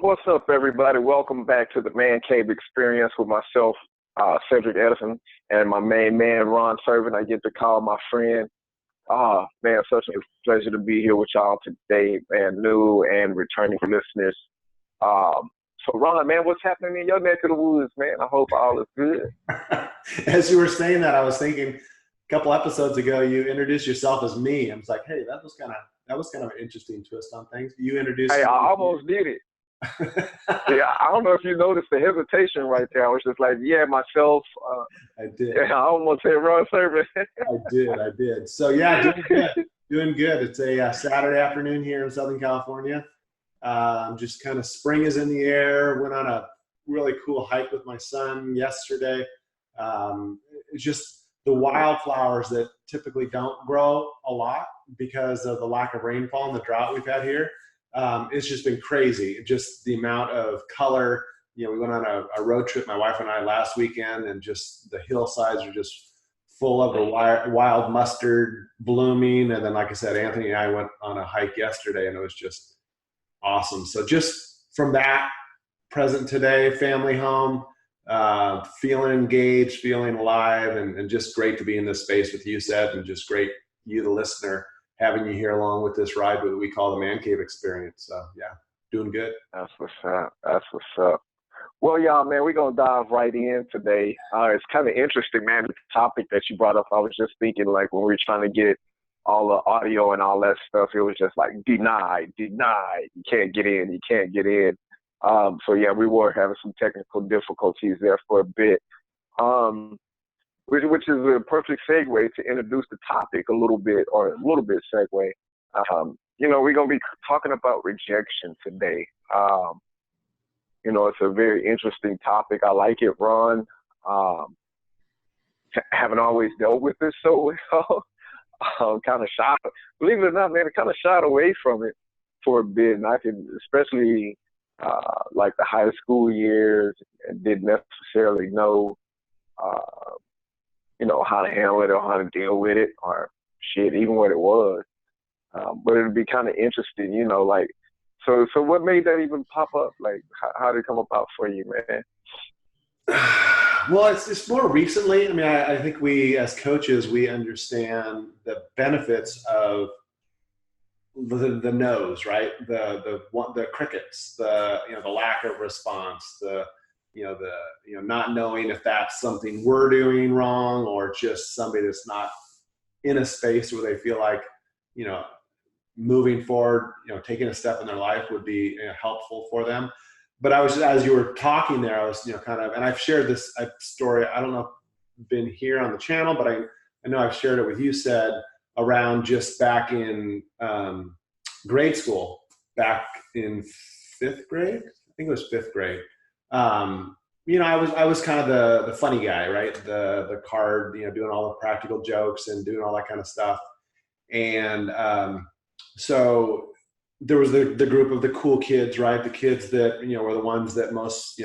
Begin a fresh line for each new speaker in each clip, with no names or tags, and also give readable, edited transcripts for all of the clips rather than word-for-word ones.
What's up, everybody? Welcome back to the Man Kave Experience with myself, Cedric Edison, and my main man, Ron Servant. I get to call my friend. Man, such a pleasure to be here with y'all today, man, new and returning listeners. So, Ron, man, what's happening in your neck of the woods, man? I hope all is good.
As you were saying that, I was thinking a couple episodes ago, you introduced yourself as me. I was like, hey, that was kind of an interesting twist on things. You introduced
Hey, I almost did it. Yeah, I don't know if you noticed the hesitation right there. I was just like, yeah, myself.
I did.
Yeah, I almost said Ron Servant.
I did. So, yeah, doing good. It's a Saturday afternoon here in Southern California. Just kind of spring is in the air. Went on a really cool hike with my son yesterday. It's just the wildflowers that typically don't grow a lot because of the lack of rainfall and the drought we've had here. It's just been crazy. Just the amount of color. You know, we went on a road trip, my wife and I, last weekend, and just the hillsides are just full of the wild mustard blooming. And then, like I said, Anthony and I went on a hike yesterday, and it was just awesome. So just from that, present today, family home, feeling engaged, feeling alive, and just great to be in this space with you, Seth, and just great, you, the listener, having you here along with this ride that we call the Man Kave Experience. So, yeah, doing good.
That's what's up. That's what's up. Well, y'all, man, we're going to dive right in today. It's kind of interesting, man, the topic that you brought up. I was just thinking, like, when we were trying to get all the audio and all that stuff, it was just like, denied. You can't get in. So, yeah, we were having some technical difficulties there for a bit, which is a perfect segue to introduce the topic a little bit segue. You know, we're going to be talking about rejection today. You know, it's a very interesting topic. I like it, Ron. Haven't always dealt with this so well. Kind of shy. Believe it or not, man, I kind of shied away from it for a bit. And I can, especially like the high school years, and didn't necessarily know, you know, how to handle it or how to deal with it or shit, even what it was. But it'd be kind of interesting, you know, like, so what made that even pop up? Like, how did it come about for you, man?
Well, it's more recently. I mean, I think we, as coaches, we understand the benefits of the no's, right? The crickets, the lack of response, the not knowing if that's something we're doing wrong or just somebody that's not in a space where they feel like, you know, moving forward, you know, taking a step in their life would be helpful for them. But I was, as you were talking there, I was, you know, kind of, and I've shared this story. I don't know if I've been here on the channel, but I know I've shared it with you, Said, around just back in grade school, back in fifth grade. I think it was fifth grade. You know, I was kind of the funny guy, right? The card, you know, doing all the practical jokes and doing all that kind of stuff. And so there was the group of the cool kids, right? The kids that, you know, were the ones that most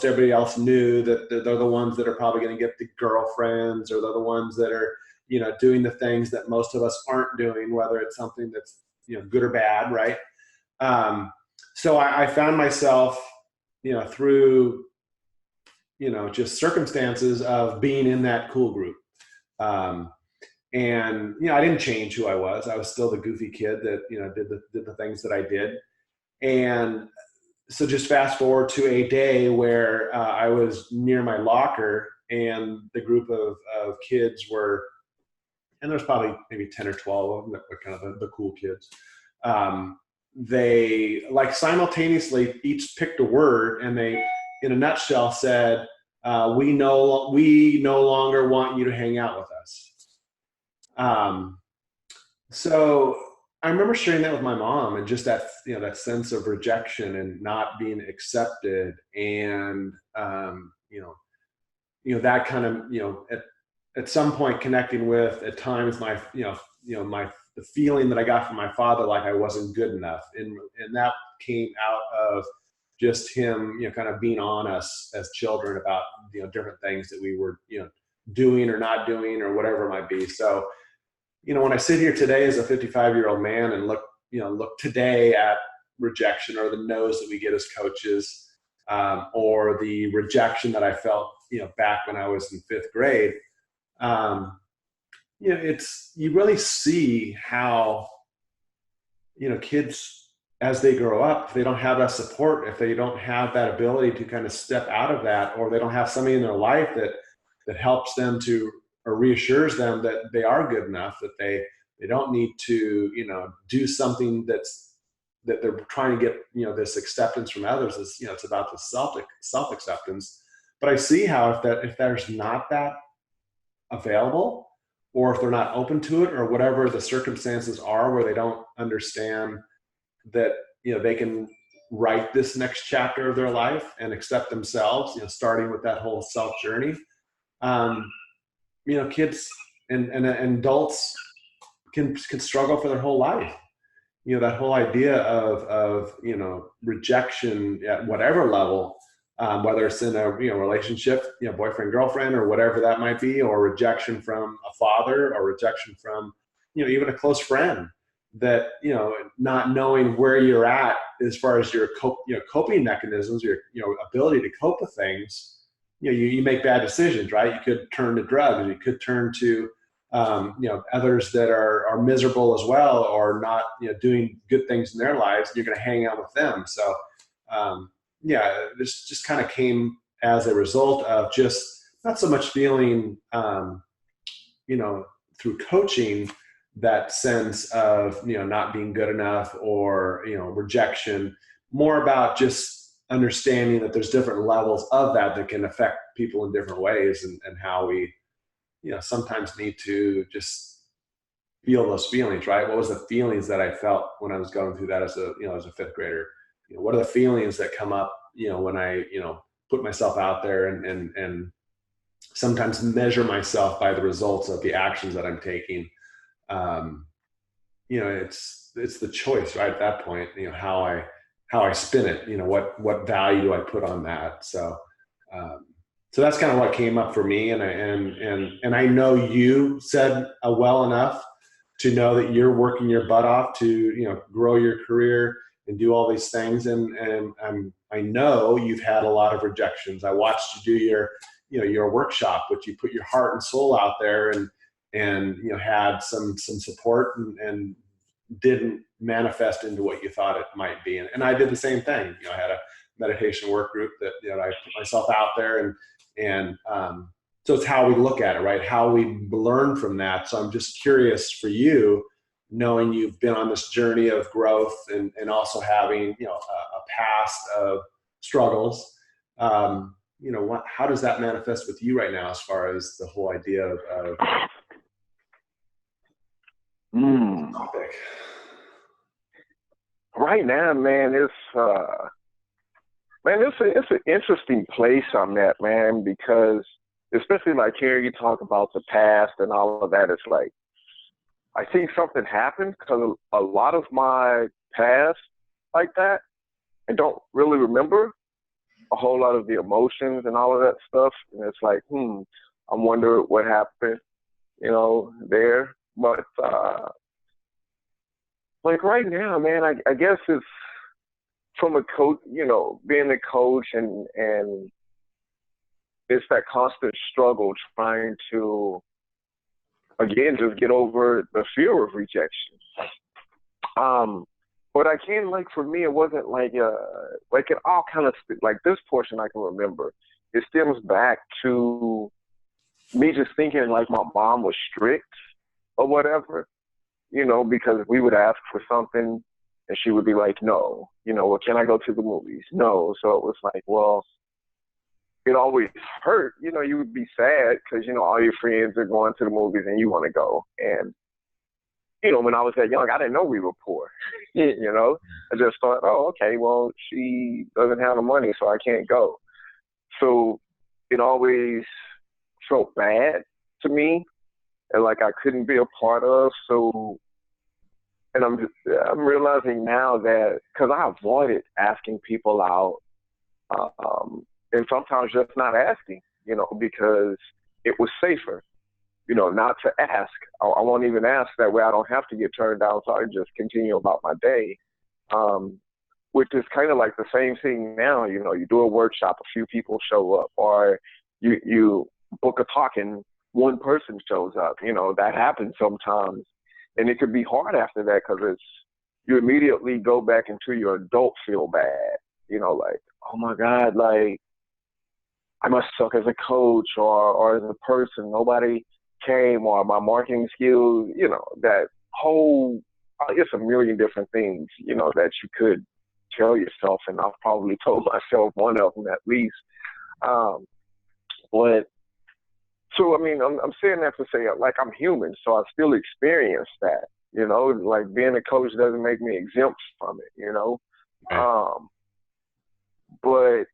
everybody else knew that they're the ones that are probably going to get the girlfriends, or they're the ones that are, you know, doing the things that most of us aren't doing, whether it's something that's, you know, good or bad, right? So I found myself, you know, through, you know, just circumstances of being in that cool group. And, you know, I didn't change who I was. I was still the goofy kid that, you know, did the things that I did. And so just fast forward to a day where I was near my locker, and the group of kids were, and there's probably maybe 10 or 12 of them that were kind of the cool kids. They, like, simultaneously each picked a word, and they, in a nutshell, said, we no longer want you to hang out with us. So I remember sharing that with my mom, and just that, you know, that sense of rejection and not being accepted, and, you know, that kind of, you know, at some point connecting with, at times, my, the feeling that I got from my father, like I wasn't good enough. And that came out of just him, you know, kind of being on us as children about, you know, different things that we were, you know, doing or not doing or whatever it might be. So, you know, when I sit here today as a 55-year-old man and look today at rejection or the no's that we get as coaches, or the rejection that I felt, back when I was in 5th grade. You really see how, kids, as they grow up, if they don't have that support, if they don't have that ability to kind of step out of that, or they don't have somebody in their life that helps them to, or reassures them that they are good enough, that they don't need to, do something that they're trying to get, this acceptance from others. Is, it's about the self acceptance. But I see how if there's not that available, or if they're not open to it, or whatever the circumstances are, where they don't understand that, they can write this next chapter of their life and accept themselves, starting with that whole self journey. Kids and adults can struggle for their whole life. That whole idea of rejection at whatever level, whether it's in a relationship, boyfriend, girlfriend, or whatever that might be, or rejection from a father, or rejection from even a close friend, that not knowing where you're at as far as your coping mechanisms, your ability to cope with things. You make bad decisions, right? You could turn to drugs, you could turn to others that are miserable as well, or not doing good things in their lives, and you're going to hang out with them. So this just kind of came as a result of just not so much feeling through coaching that sense of not being good enough, or rejection, more about just understanding that there's different levels of that can affect people in different ways, and how we sometimes need to just feel those feelings, right? What was the feelings that I felt when I was going through that as a 5th grader? What are the feelings that come up, when I, put myself out there and sometimes measure myself by the results of the actions that I'm taking. It's the choice, right? At that point, how I spin it, what value do I put on that? So that's kind of what came up for me. And I know you said well enough to know that you're working your butt off to, grow your career and do all these things. And I know you've had a lot of rejections. I watched you do your workshop, which you put your heart and soul out there, and had some support, and didn't manifest into what you thought it might be. And I did the same thing. I had a meditation work group that, I put myself out there, and so it's how we look at it, right? How we learn from that. So I'm just curious for you, knowing you've been on this journey of growth, and also having, a past of struggles. How does that manifest with you right now, as far as the whole idea of topic?
Right now, man, it's an interesting place I'm at, man, because especially like hearing you talk about the past and all of that, it's like, I think something happened, because a lot of my past like that, I don't really remember a whole lot of the emotions and all of that stuff. And it's like, I wonder what happened, there. But like right now, man, I guess it's from a coach, being a coach, and it's that constant struggle trying to, again, just get over the fear of rejection. But I can, like, for me, it wasn't like it all kind of, like, this portion I can remember. It stems back to me just thinking like my mom was strict or whatever, because we would ask for something and she would be like, no, well, can I go to the movies? No. So it was like, well, it always hurt. You would be sad because, all your friends are going to the movies and you want to go. And, when I was that young, I didn't know we were poor. I just thought, oh, okay, well, she doesn't have the money, so I can't go. So it always felt bad to me, and like I couldn't be a part of. So, and I'm realizing now that, because I avoided asking people out, and sometimes just not asking, because it was safer, not to ask. I won't even ask. That way I don't have to get turned down, so I just continue about my day. which is kind of like the same thing now. You know, you do a workshop, a few people show up, or you book a talk and one person shows up. You know, that happens sometimes, and it could be hard after that because you immediately go back into your adult feel bad. You know, like, oh my God, like I must suck as a coach or as a person. Nobody came, or my marketing skills. You know, that whole it's a million different things. You know, that you could tell yourself, and I've probably told myself one of them at least. But so, I mean, I'm saying that to say, like, I'm human, so I still experience that. You know, like being a coach doesn't make me exempt from it. You know,
Okay.
but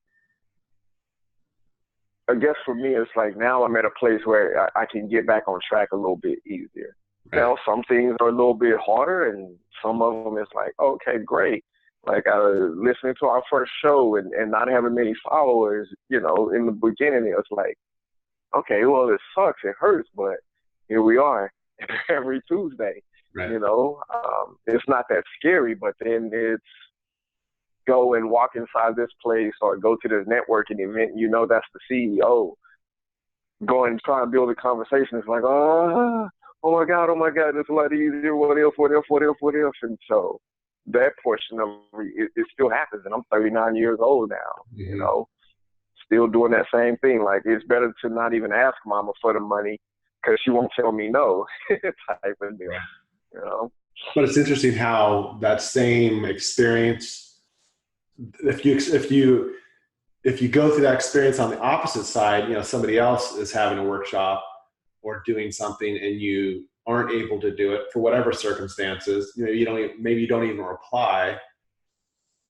I guess for me, it's like now I'm at a place where I can get back on track a little bit easier.
Right.
Now, some things are a little bit harder, and some of them it's like, okay, great. Like listening to our first show and not having many followers, you know, in the beginning, it was like, okay, well, it sucks, it hurts, but here we are every Tuesday.
Right.
You know, it's not that scary, but then it's go and walk inside this place or go to this networking event. You know, that's the CEO. Go and try and build a conversation. It's like, oh my God, it's a lot easier. What else? And so that portion of it still happens. And I'm 39 years old now,
Mm-hmm.
you know, still doing that same thing. Like, it's better to not even ask mama for the money because she won't tell me no type of deal, you know.
But it's interesting how that same experience, if you go through that experience on the opposite side, you know, somebody else is having a workshop or doing something and you aren't able to do it for whatever circumstances, you know, maybe you don't even reply.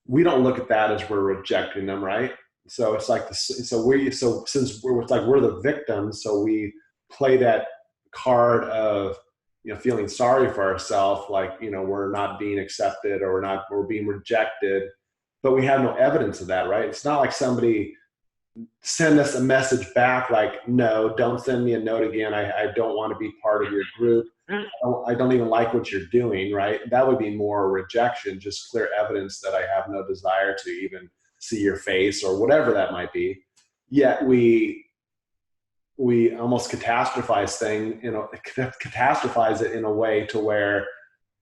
We don't look at that as we're rejecting them, right? So it's like since we're the victims, so we play that card of, you know, feeling sorry for ourselves, like, you know, we're not being accepted or we're being rejected, but we have no evidence of that, right? It's not like somebody send us a message back like, no, don't send me a note again. I don't want to be part of your group. I don't even like what you're doing, right? That would be more rejection, just clear evidence that I have no desire to even see your face or whatever that might be. Yet we almost catastrophize it in a way to where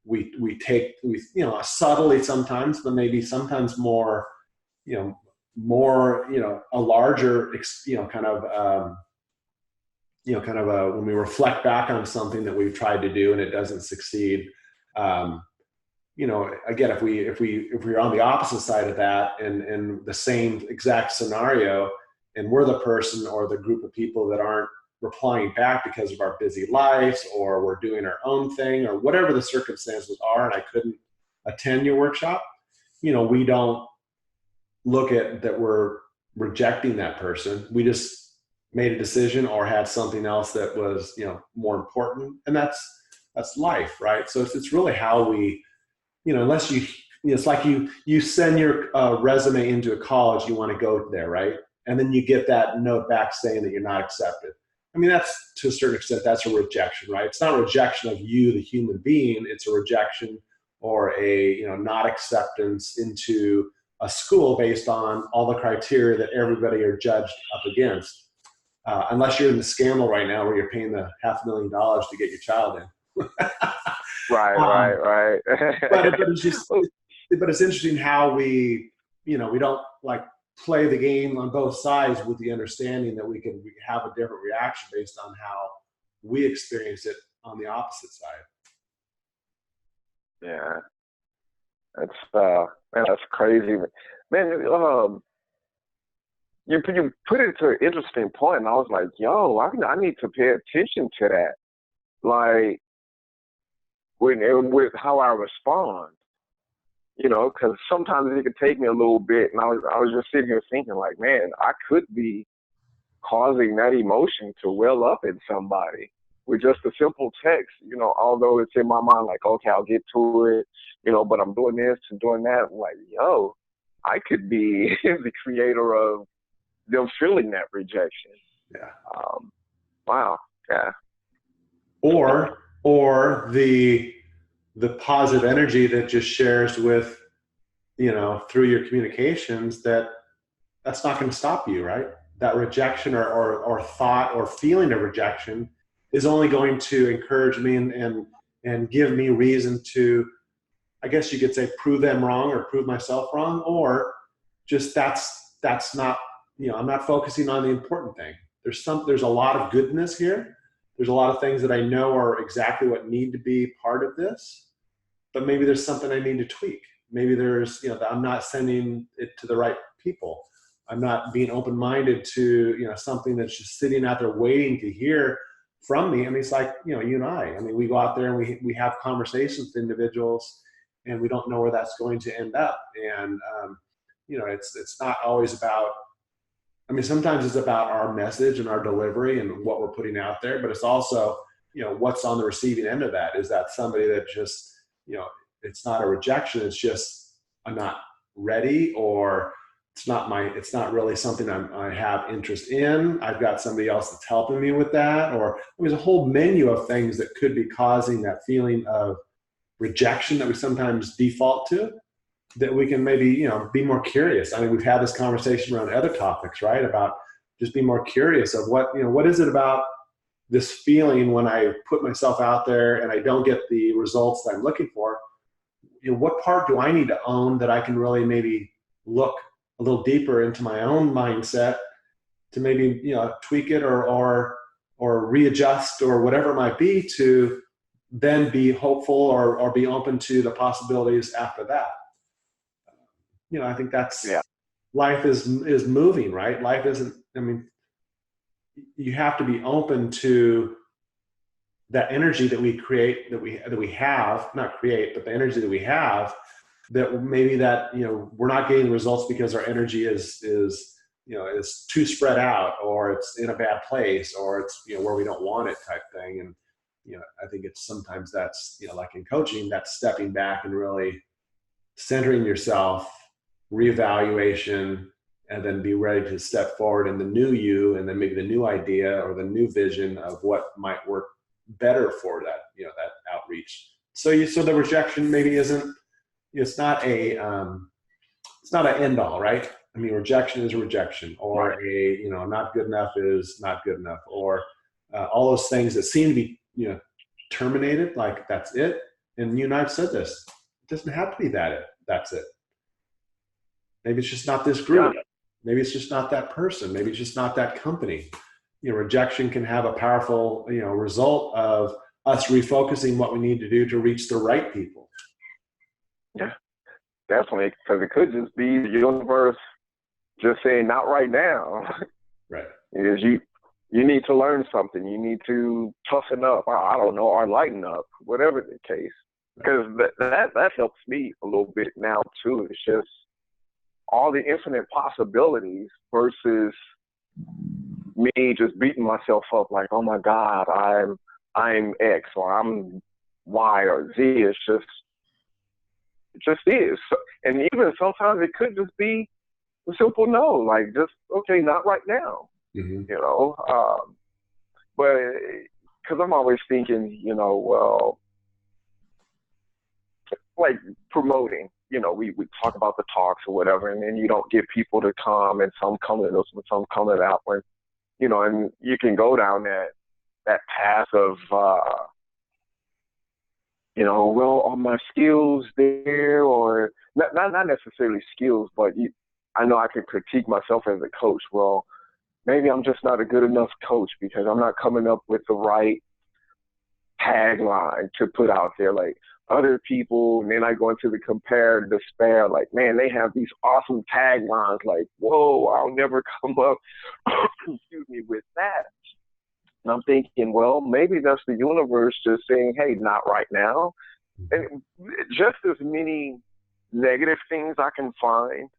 we you know, subtly sometimes, but maybe sometimes more, you know, a larger, you know, kind of when we reflect back on something that we've tried to do and it doesn't succeed. You know, again, if we're on the opposite side of that and the same exact scenario, and we're the person or the group of people that aren't replying back because of our busy lives, or we're doing our own thing, or whatever the circumstances are, and I couldn't attend your workshop, you know, we don't look at that we're rejecting that person. We just made a decision or had something else that was, you know, more important, and that's life, right? So it's really how we, you know, unless you know, it's like you send your resume into a college, you want to go there, right? And then you get that note back saying that you're not accepted. I mean, that's, to a certain extent, that's a rejection, right? It's not a rejection of you, the human being. It's a rejection or a, you know, not acceptance into a school based on all the criteria that everybody are judged up against. Unless you're in the scandal right now where you're paying the $500,000 to get your child in.
Right.
But it's interesting how we, you know, we don't like play the game on both sides with the understanding that we can have a different reaction based on how we experience it on the opposite side.
Yeah, man, that's crazy, man. You put it to an interesting point, and I was like, yo, I need to pay attention to that, like with how I respond. You know, because sometimes it could take me a little bit, and I was just sitting here thinking, like, man, I could be causing that emotion to well up in somebody with just a simple text. You know, although it's in my mind, like, okay, I'll get to it. You know, but I'm doing this and doing that. I'm like, yo, I could be the creator of them feeling that rejection.
Yeah.
Wow. Yeah.
Or the positive energy that just shares with through your communications, that's not going to stop you, right? That rejection or thought or feeling of rejection is only going to encourage me and give me reason to, I guess you could say, prove them wrong or prove myself wrong, or just that's not, I'm not focusing on the important thing. There's a lot of goodness here. There's a lot of things that I know are exactly what need to be part of this, but maybe there's something I need to tweak. Maybe there's, I'm not sending it to the right people. I'm not being open-minded to, something that's just sitting out there waiting to hear from me. I mean, it's like, you and I mean, we go out there and we have conversations with individuals and we don't know where that's going to end up. And, it's not always about, I mean, sometimes it's about our message and our delivery and what we're putting out there, but it's also, what's on the receiving end of that. Is that somebody that just, it's not a rejection. It's just, I'm not ready, or it's not really something I have interest in. I've got somebody else that's helping me with that. Or there's a whole menu of things that could be causing that feeling of rejection that we sometimes default to, that we can maybe, be more curious. I mean, we've had this conversation around other topics, right? About just being more curious of what is it about this feeling when I put myself out there and I don't get the results that I'm looking for? What part do I need to own that I can really maybe look a little deeper into my own mindset to maybe, tweak it or readjust or whatever it might be, to then be hopeful or be open to the possibilities after that. I think that's, life is moving, right? Life isn't, I mean, you have to be open to that energy that we create, that we have, not create, but the energy that we have, that maybe that, we're not getting results because our energy is too spread out, or it's in a bad place, or it's, where we don't want it type thing. And, I think it's sometimes that's, like in coaching, that's stepping back and really centering yourself, reevaluation, and then be ready to step forward in the new you, and then maybe the new idea or the new vision of what might work better for that, that outreach. So the rejection maybe isn't, it's not an end all, right? I mean, rejection is a rejection, or not good enough is not good enough, or all those things that seem to be, terminated, like that's it. And you and I've said this, it doesn't have to be that's it. Maybe it's just not this group. Yeah. Maybe it's just not that person. Maybe it's just not that company. Rejection can have a powerful, result of us refocusing what we need to do to reach the right people.
Yeah, definitely. Because it could just be the universe just saying, not right now.
Right.
Because you need to learn something. You need to toughen up. I don't know, or lighten up, whatever the case. Because that helps me a little bit now too. It's just all the infinite possibilities versus me just beating myself up like, oh my God, I'm X or I'm Y or Z. It just is. And even sometimes it could just be a simple no, like just, okay, not right now,
mm-hmm.
But because I'm always thinking, well, like promoting, we talk about the talks or whatever, and then you don't get people to come, and some come to this and some come to that one, and you can go down that path of, well, are my skills there, or not necessarily skills, but I know I can critique myself as a coach. Well, maybe I'm just not a good enough coach because I'm not coming up with the right tagline to put out there like other people. And then I go into the compare and despair, like, man, they have these awesome taglines, like, whoa, I'll never come up excuse me, with that. And I'm thinking, well, maybe that's the universe just saying, hey, not right now. And just as many negative things I can find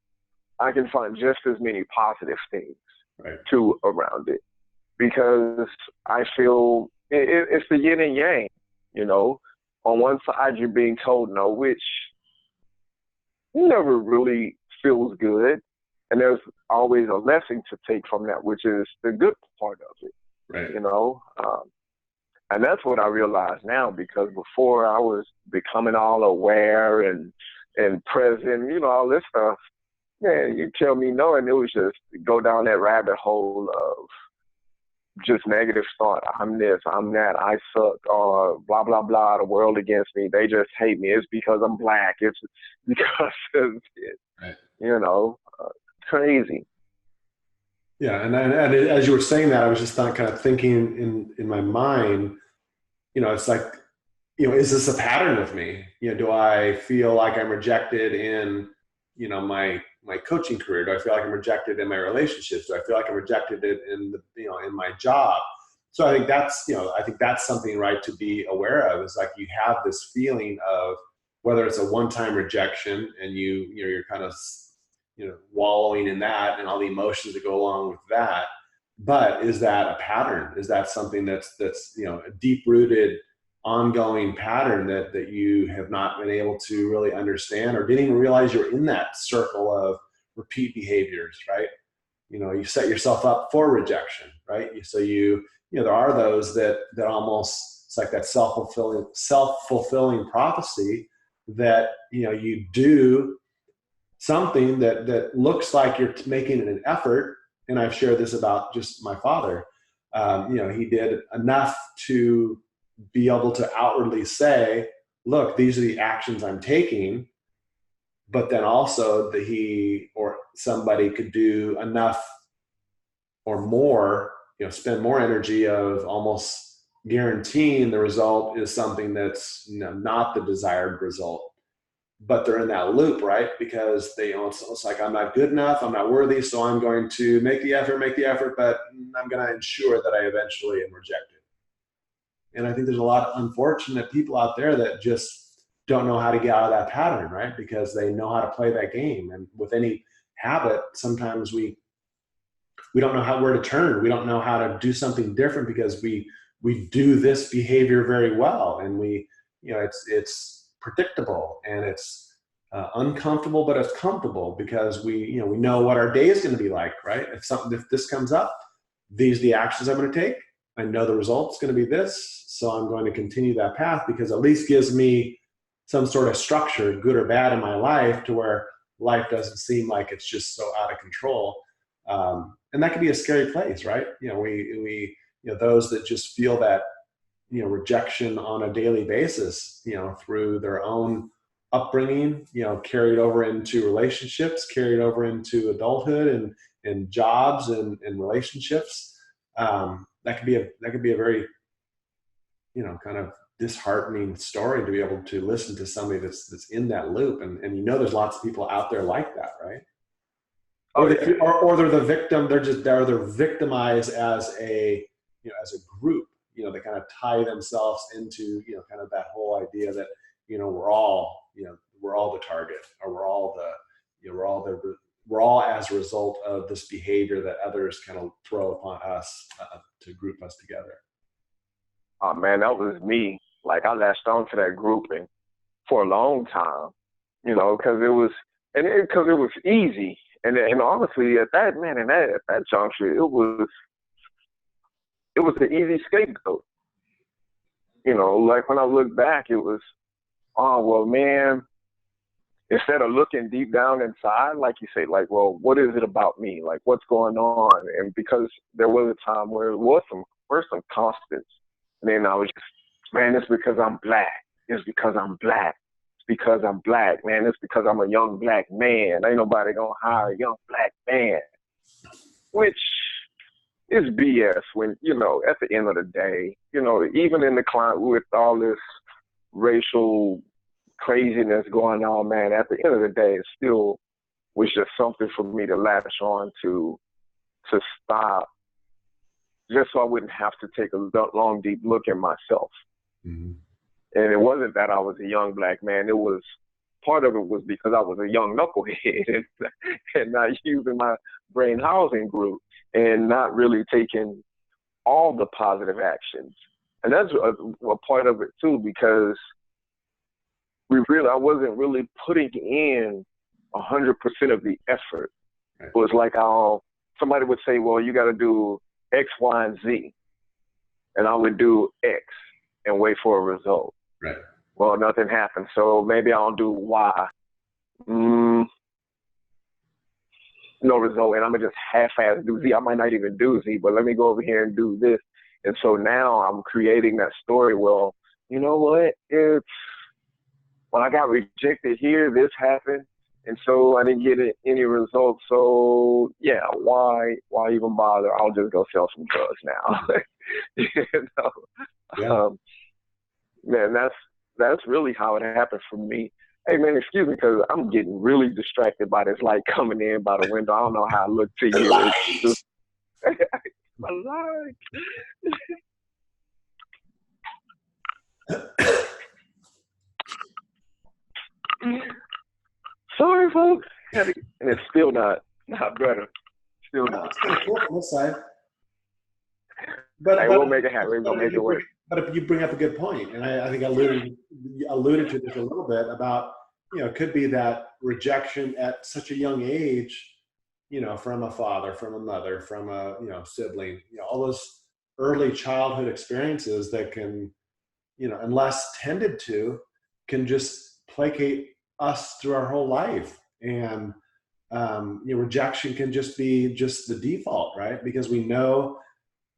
just as many positive things too around it, because I feel it's the yin and yang, On one side, you're being told no, which never really feels good. And there's always a lesson to take from that, which is the good part of it,
right.
And that's what I realize now, because before I was becoming all aware and and present, all this stuff. Man, you tell me no, and it was just go down that rabbit hole of just negative thought. I'm this, I'm that, I suck, or blah, blah, blah, the world against me. They just hate me. It's because I'm black. It's because of it. Right. Crazy.
Yeah, and as you were saying that, I was just kind of thinking in my mind, it's like, is this a pattern with me? Do I feel like I'm rejected in, my coaching career? Do I feel like I'm rejected in my relationships? Do I feel like I'm rejected in in my job? So I think that's something, right, to be aware of, is like you have this feeling of whether it's a one-time rejection and you're kind of, wallowing in that and all the emotions that go along with that. But is that a pattern? Is that something that's a deep-rooted, ongoing pattern that you have not been able to really understand, or didn't even realize you're in that circle of repeat behaviors, right? You set yourself up for rejection, right? So there are those that almost, it's like that self-fulfilling prophecy that, you do something that looks like you're making an effort. And I've shared this about just my father. He did enough to be able to outwardly say, look, these are the actions I'm taking, but then also that he or somebody could do enough or more, spend more energy of almost guaranteeing the result is something that's not the desired result. But they're in that loop, right? Because it's like, I'm not good enough, I'm not worthy, so I'm going to make the effort, but I'm going to ensure that I eventually am rejected. And I think there's a lot of unfortunate people out there that just don't know how to get out of that pattern, right? Because they know how to play that game. And with any habit, sometimes we don't know where to turn. We don't know how to do something different because we do this behavior very well, and it's predictable and it's uncomfortable, but it's comfortable because we know what our day is going to be like, right? If this comes up, these are the actions I'm going to take. I know the result's going to be this, so I'm going to continue that path because at least gives me some sort of structure, good or bad, in my life, to where life doesn't seem like it's just so out of control. And that can be a scary place, right? We those that just feel that rejection on a daily basis, through their own upbringing, carried over into relationships, carried over into adulthood and jobs and relationships. That could be a very, kind of disheartening story to be able to listen to somebody that's in that loop. And there's lots of people out there like that, right? Or they're the victim. They're victimized as a group. They kind of tie themselves into, kind of that whole idea that, we're all the target, or we're all as a result of this behavior that others kind of throw upon us to group us together.
Oh man, that was me. Like, I latched on to that grouping for a long time, because it was easy. And honestly, at that juncture, it was an easy scapegoat. Like when I look back, it was, oh, well, man, instead of looking deep down inside, like you say, like, well, what is it about me? Like, what's going on? And because there was a time where were some constants. And then I was just, man, it's because I'm black. It's because I'm black. It's because I'm black, man. It's because I'm a young black man. Ain't nobody gonna hire a young black man. Which is BS when, at the end of the day, even in the climate with all this racial craziness going on, man, at the end of the day, it still was just something for me to latch on to stop, just so I wouldn't have to take a long, deep look at myself. Mm-hmm. And it wasn't that I was a young black man. It was, part of it was because I was a young knucklehead and not using my brain housing group and not really taking all the positive actions. And that's a part of it too, because I wasn't really putting in 100% of the effort. Right. It was like somebody would say, well, you got to do X, Y, and Z. And I would do X and wait for a result.
Right.
Well, nothing happened, so maybe I'll do Y Mm, no result, and I'm gonna just half-ass do Z. I might not even do Z, but let me go over here and do this. And so now I'm creating that story. Well, you know what? It's when I got rejected here, this happened, and so I didn't get any results. So yeah, why even bother? I'll just go sell some drugs now. you know,
Yeah.
um, man, that's really how it happened for me. Hey man, excuse me because I'm getting really distracted by this light coming in by the window. I don't know how I look to
The
you. It's
light.
just my light. Sorry, folks. And it's still not better. Still
No,
not.
it's kind of cool on this side.
Hey,
But
we'll make it happen. We're gonna make it work.
if you bring up a good point, and I think I alluded to this a little bit about, it could be that rejection at such a young age, from a father, from a mother, from a sibling, all those early childhood experiences that can, unless tended to, can just placate us through our whole life. And rejection can just be just the default, right? Because we know,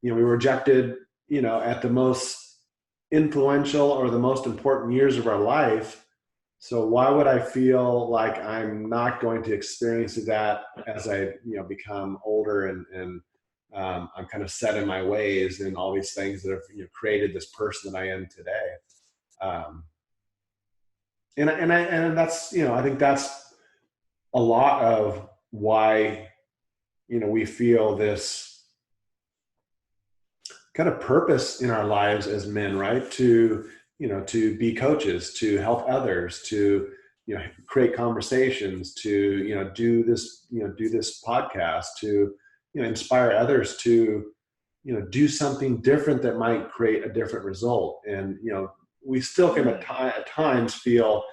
we were rejected, at the most influential or the most important years of our life. So why would I feel like I'm not going to experience that as I, become older and I'm kind of set in my ways and all these things that have created this person that I am today. Um, and that's, I think that's a lot of why, we feel this kind of purpose in our lives as men, right? To be coaches, to help others, to, create conversations, to, do this podcast, to, inspire others to, do something different that might create a different result. And, we still can at times feel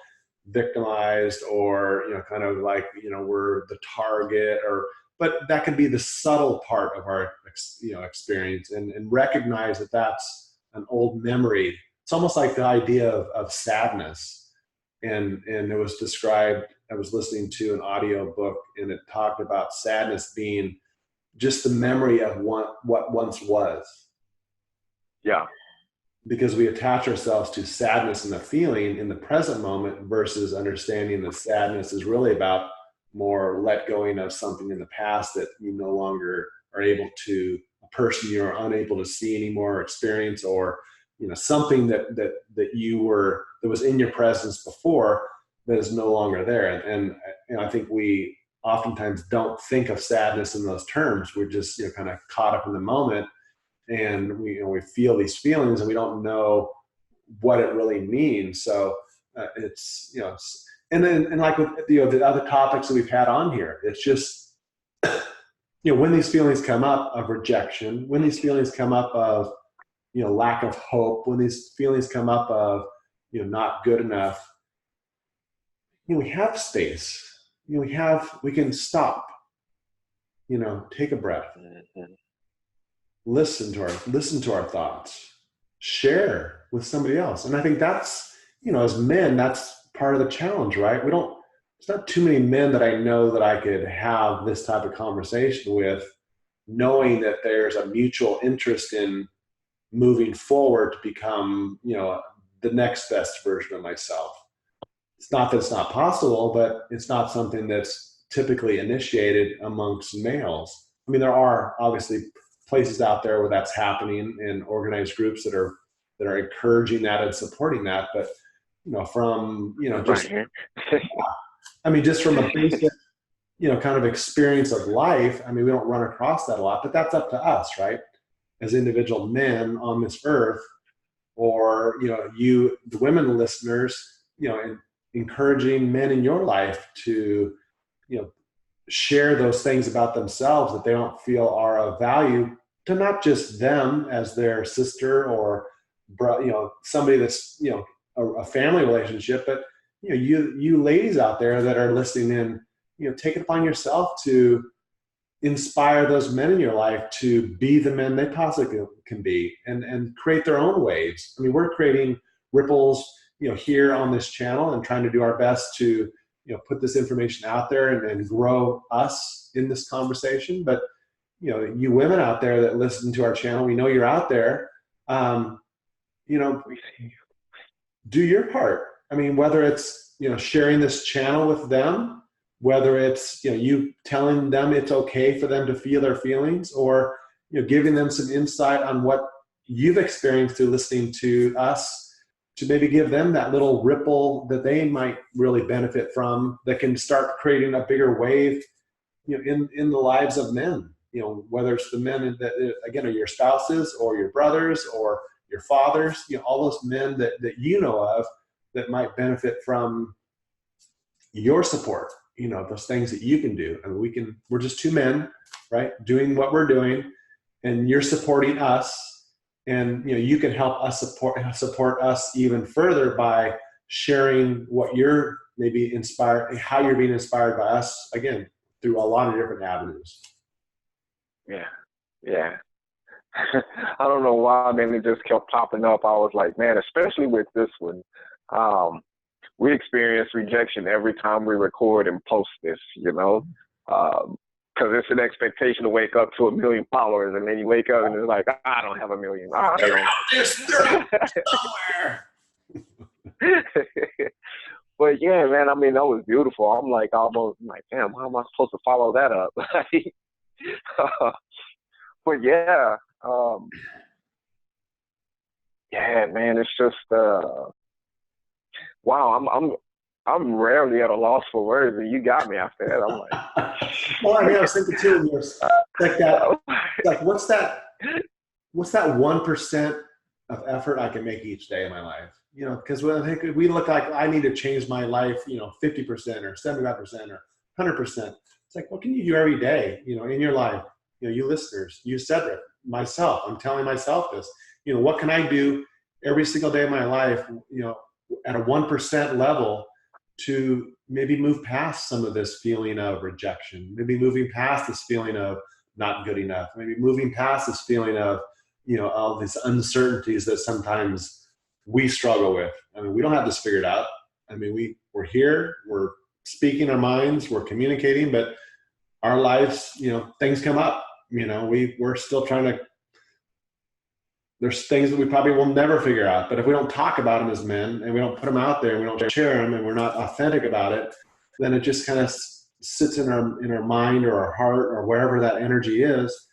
victimized or, kind of like, we're the target, but that can be the subtle part of our experience, and recognize that that's an old memory. It's almost like the idea of sadness. And it was described, I was listening to an audio book, and it talked about sadness being just the memory of what once was.
Yeah.
Because we attach ourselves to sadness and the feeling in the present moment versus understanding that sadness is really about more let going of something in the past that you no longer are able to, a person you're unable to see anymore or experience, or something that you were, that was in your presence before, that is no longer there. And I think we oftentimes don't think of sadness in those terms. We're just kind of caught up in the moment, and we feel these feelings and we don't know what it really means. So it's and then, and like with the other topics that we've had on here, it's just when these feelings come up of rejection, when these feelings come up of lack of hope, when these feelings come up of not good enough, we have space. We can stop, take a breath, listen to our thoughts, share with somebody else. And I think that's, as men, that's part of the challenge, right? There's not too many men that I know that I could have this type of conversation with, knowing that there's a mutual interest in moving forward to become, the next best version of myself. It's not that it's not possible, but it's not something that's typically initiated amongst males. I mean, there are obviously places out there where that's happening, and organized groups that are encouraging that and supporting that. But from just I mean, just from a basic kind of experience of life, I mean, we don't run across that a lot. But that's up to us, right? As individual men on this earth, or you, the women listeners, and encouraging men in your life to share those things about themselves that they don't feel are of value to not just them as their sister or somebody that's a family relationship, but you ladies out there that are listening in, take it upon yourself to inspire those men in your life to be the men they possibly can be, and create their own waves. I mean, we're creating ripples here on this channel and trying to do our best to put this information out there and grow us in this conversation. But, you women out there that listen to our channel, we know you're out there, do your part. I mean, whether it's, sharing this channel with them, whether it's, you telling them it's okay for them to feel their feelings, or, giving them some insight on what you've experienced through listening to us, to maybe give them that little ripple that they might really benefit from, that can start creating a bigger wave, in the lives of men, whether it's the men that, again, are your spouses or your brothers or your fathers, all those men that you know of that might benefit from your support, those things that you can do. I mean, we're just two men, right, doing what we're doing, and you're supporting us, and you can help us support us even further by sharing what you're maybe inspired, how you're being inspired by us, again, through a lot of different avenues.
Yeah. I don't know why, man, it just kept popping up. I was like, man, especially with this one, we experience rejection every time we record and post this, because it's an expectation to wake up to 1 million followers, and then you wake up and it's like, I don't have 1 million.
They're out there somewhere.
But yeah, man, I mean, that was beautiful. I'm like, almost like, damn, how am I supposed to follow that up? But yeah, man, it's just, wow, I'm rarely at a loss for words, and you got me after that. I'm like,
well, I mean, I was thinking too, like that, like what's that 1% of effort I can make each day of my life? Because I think we look like I need to change my life, 50% or 75% or 100%. It's like, what can you do every day, in your life? You listeners, you Cedric, myself, I'm telling myself this, what can I do every single day of my life, at a 1% level, to maybe move past some of this feeling of rejection, maybe moving past this feeling of not good enough, maybe moving past this feeling of, all these uncertainties that sometimes we struggle with. I mean, we don't have this figured out. I mean, we're here, we're speaking our minds, we're communicating, but our lives, things come up, we're still trying to, there's things that we probably will never figure out, but if we don't talk about them as men, and we don't put them out there, and we don't share them, and we're not authentic about it, then it just kind of sits in our mind or our heart or wherever that energy is,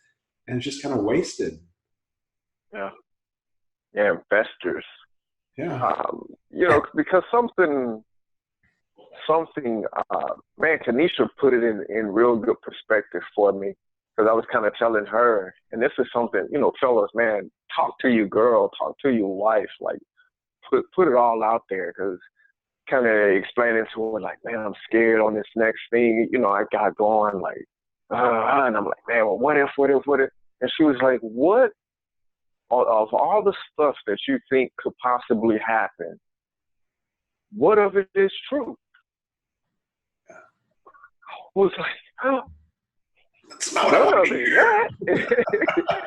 and it's just kind of wasted.
Yeah, investors.
Yeah.
Because something, man, Kanisha put it in real good perspective for me, because I was kind of telling her, and this is something, fellas, man, talk to your girl, talk to your wife, like put it all out there, because kind of explaining to her, like, man, I'm scared on this next thing, I got going, like, and I'm like, man, well, what if? And she was like, what? Of all the stuff that you think could possibly happen, what of it is true? I was like, oh,
that's not what I want to hear.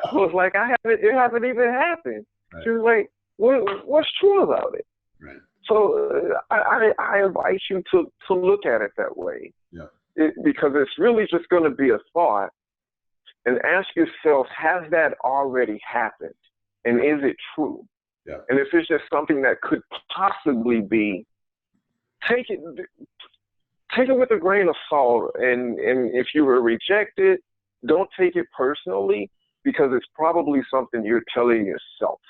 I was like, it haven't even happened. Right. She was like, what's true about it?
Right.
So I invite you to look at it that way.
Yeah.
Because it's really just going to be a thought, and ask yourself, has that already happened? And is it true?
Yeah.
And if it's just something that could possibly be, take it with a grain of salt. And if you were rejected, don't take it personally, because it's probably something you're telling yourself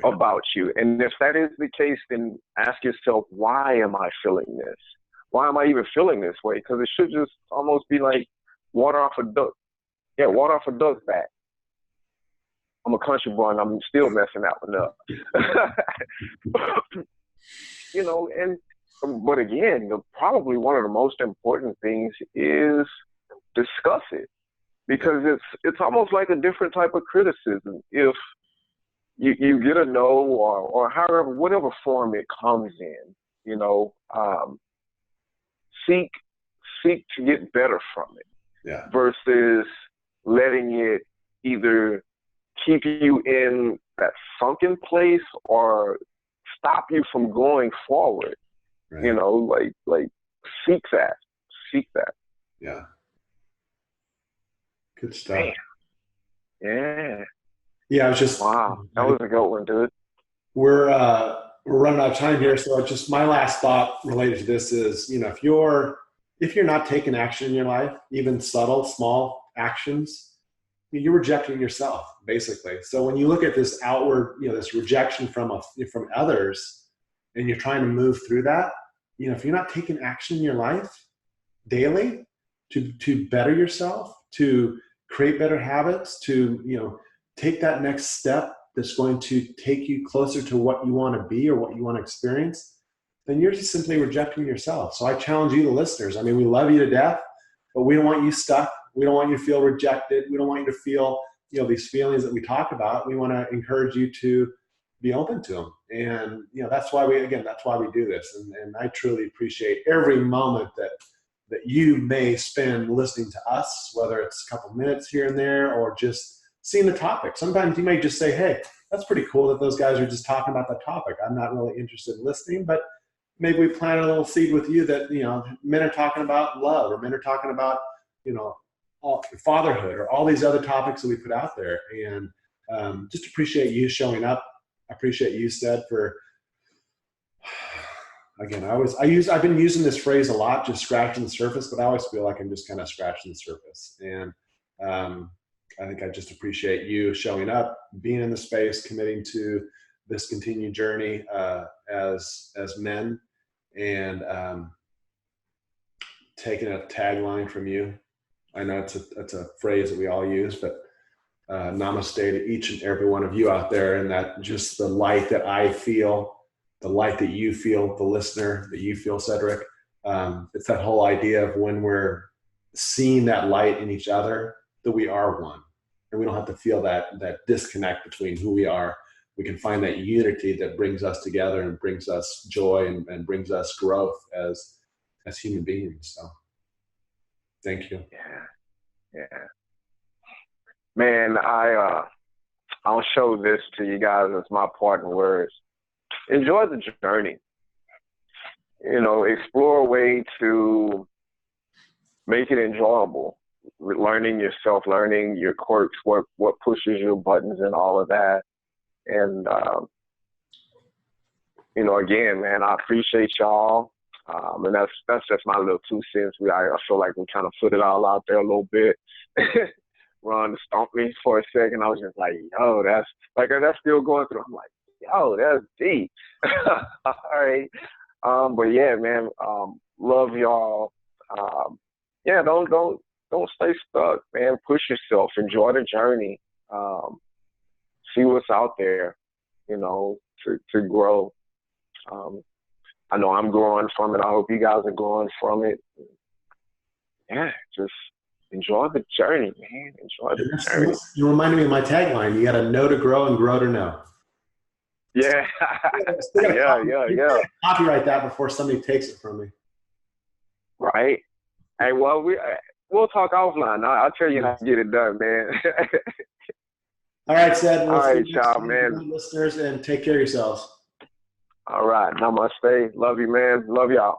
about you. And if that is the case, then ask yourself, why am I feeling this? Why am I even feeling this way? Because it should just almost be like water off a duck. Yeah, water off a duck's back. I'm a country boy, and I'm still messing that one up. But again, probably one of the most important things is discuss it, because it's almost like a different type of criticism. If you get a no, or however, whatever form it comes in, seek to get better from it.
Yeah.
Versus letting it either keep you in that sunken place or stop you from going forward.
Right.
Like seek that. Seek that.
Yeah. Good stuff.
Man. Yeah.
Yeah, I was just
Wow. That was a good one, dude.
We're running out of time here, so just my last thought related to this is, if you're not taking action in your life, even subtle, small actions, you're rejecting yourself, basically. So when you look at this outward, this rejection from others, and you're trying to move through that, if you're not taking action in your life daily to better yourself, to create better habits, to take that next step that's going to take you closer to what you want to be or what you want to experience, then you're just simply rejecting yourself. So I challenge you, the listeners. I mean, we love you to death, but we don't want you stuck. We don't want you to feel rejected. We don't want you to feel, these feelings that we talk about. We want to encourage you to be open to them. And, that's why we do this. And I truly appreciate every moment that you may spend listening to us, whether it's a couple minutes here and there or just seeing the topic. Sometimes you may just say, hey, that's pretty cool that those guys are just talking about that topic. I'm not really interested in listening, but maybe we plant a little seed with you that, men are talking about love, or men are talking about, fatherhood, or all these other topics that we put out there. And just appreciate you showing up. I appreciate you, Ced, for, again, I've been using this phrase a lot, just scratching the surface, but I always feel like I'm just kind of scratching the surface. And I think I just appreciate you showing up, being in the space, committing to this continued journey as men, and taking a tagline from you. I know it's a phrase that we all use, but namaste to each and every one of you out there, and that just the light that I feel, the light that you feel, the listener that you feel, Cedric. It's that whole idea of when we're seeing that light in each other, that we are one, and we don't have to feel that disconnect between who we are. We can find that unity that brings us together and brings us joy and brings us growth as human beings. So thank you.
Yeah. Man, I'll show this to you guys as my parting words. Enjoy the journey. Explore a way to make it enjoyable. Learning yourself, learning your quirks, what pushes your buttons and all of that. And, again, man, I appreciate y'all. And that's just my little 2 cents. I feel like we kind of put it all out there a little bit. Ron stomped me for a second. I was just like, yo, that's still going through. I'm like, yo, that's deep. All right. But yeah, man, love y'all. Yeah, don't stay stuck, man. Push yourself. Enjoy the journey. See what's out there, to grow. I know I'm growing from it. I hope you guys are growing from it. Yeah, just enjoy the journey, man. Enjoy the journey.
You reminded me of my tagline. You got to know to grow and grow to know.
Yeah. Yeah.
Copyright that before somebody takes it from me.
Right. Hey, well, we'll talk offline. I'll tell you how to get it done, man.
All right, Ced.
All right, y'all, man.
Listeners, and take care of yourselves.
All right. Namaste. Love you, man. Love y'all.